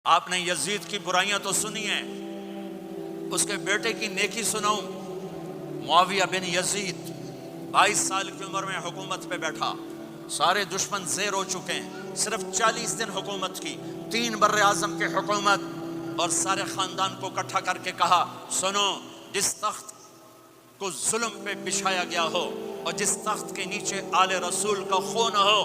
آپ نے یزید کی برائیاں تو سنی ہیں، اس کے بیٹے کی نیکی سناؤں۔ معاویہ بن یزید 22 سال کی عمر میں حکومت پہ بیٹھا، سارے دشمن زیر ہو چکے ہیں، صرف 40 دن حکومت کی، 3 بر اعظم کی حکومت، اور سارے خاندان کو اکٹھا کر کے کہا سنو، جس تخت کو ظلم پہ بچھایا گیا ہو اور جس تخت کے نیچے آل رسول کا خون ہو،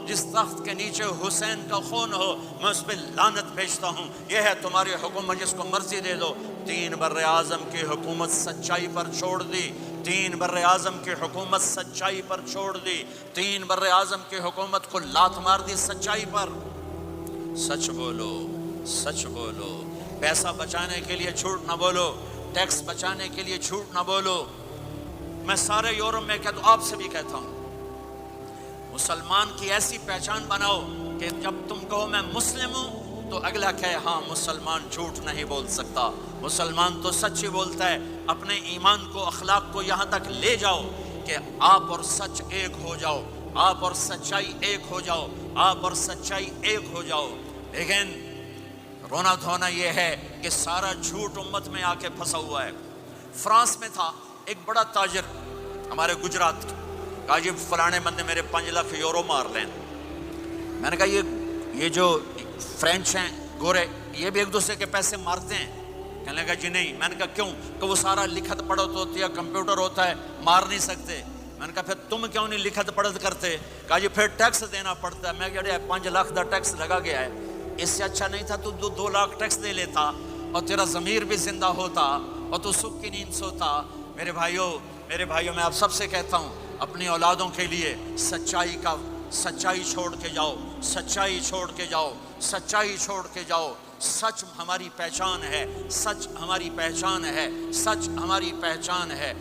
جس تخت کے نیچے حسین کا خون ہو، میں اس پہ لعنت بھیجتا ہوں۔ یہ ہے تمہاری حکومت، جس کو مرضی دے دو۔ 3 بر اعظم کی حکومت سچائی پر چھوڑ دی، 3 بر اعظم کی حکومت سچائی پر چھوڑ دی، 3 بر اعظم کی حکومت کو لات مار دی سچائی پر۔ سچ بولو، سچ بولو، پیسہ بچانے کے لیے جھوٹ نہ بولو، ٹیکس بچانے کے لیے جھوٹ نہ بولو۔ میں سارے یورپ میں کہتا ہوں، آپ سے بھی کہتا ہوں، مسلمان کی ایسی پہچان بناؤ کہ جب تم کہو میں مسلم ہوں تو اگلا کہے ہاں مسلمان جھوٹ نہیں بول سکتا، مسلمان تو سچ ہی بولتا ہے۔ اپنے ایمان کو، اخلاق کو یہاں تک لے جاؤ کہ آپ اور سچ ایک ہو جاؤ، آپ اور سچائی ایک ہو جاؤ، آپ اور سچائی ایک ہو جاؤ۔ لیکن رونا دھونا یہ ہے کہ سارا جھوٹ امت میں آ کے پھنسا ہوا ہے۔ فرانس میں تھا ایک بڑا تاجر ہمارے گجرات کا، کہا جی فلانے بندے میرے 5 لاکھ یورو مار لیں۔ میں نے کہا یہ جو فرینچ ہیں گورے، یہ بھی ایک دوسرے کے پیسے مارتے ہیں؟ کہنے لگا جی نہیں۔ میں نے کہا کیوں؟ کہ وہ سارا لکھت پڑھت ہوتی ہے، کمپیوٹر ہوتا ہے، مار نہیں سکتے۔ میں نے کہا پھر تم کیوں نہیں لکھت پڑھت کرتے؟ کہا جی پھر ٹیکس دینا پڑتا ہے۔ میں کہا 5 لاکھ دا ٹیکس لگا گیا ہے، اس سے اچھا نہیں تھا تو 2 لاکھ ٹیکس دے لیتا اور تیرا ضمیر بھی زندہ ہوتا اور تو سکھ کی نیند سوتا۔ میرے بھائیوں میں آپ سب سے کہتا ہوں، اپنی اولادوں کے لیے سچائی چھوڑ کے جاؤ، سچائی چھوڑ کے جاؤ، سچائی چھوڑ کے جاؤ۔ سچ ہماری پہچان ہے، سچ ہماری پہچان ہے، سچ ہماری پہچان ہے۔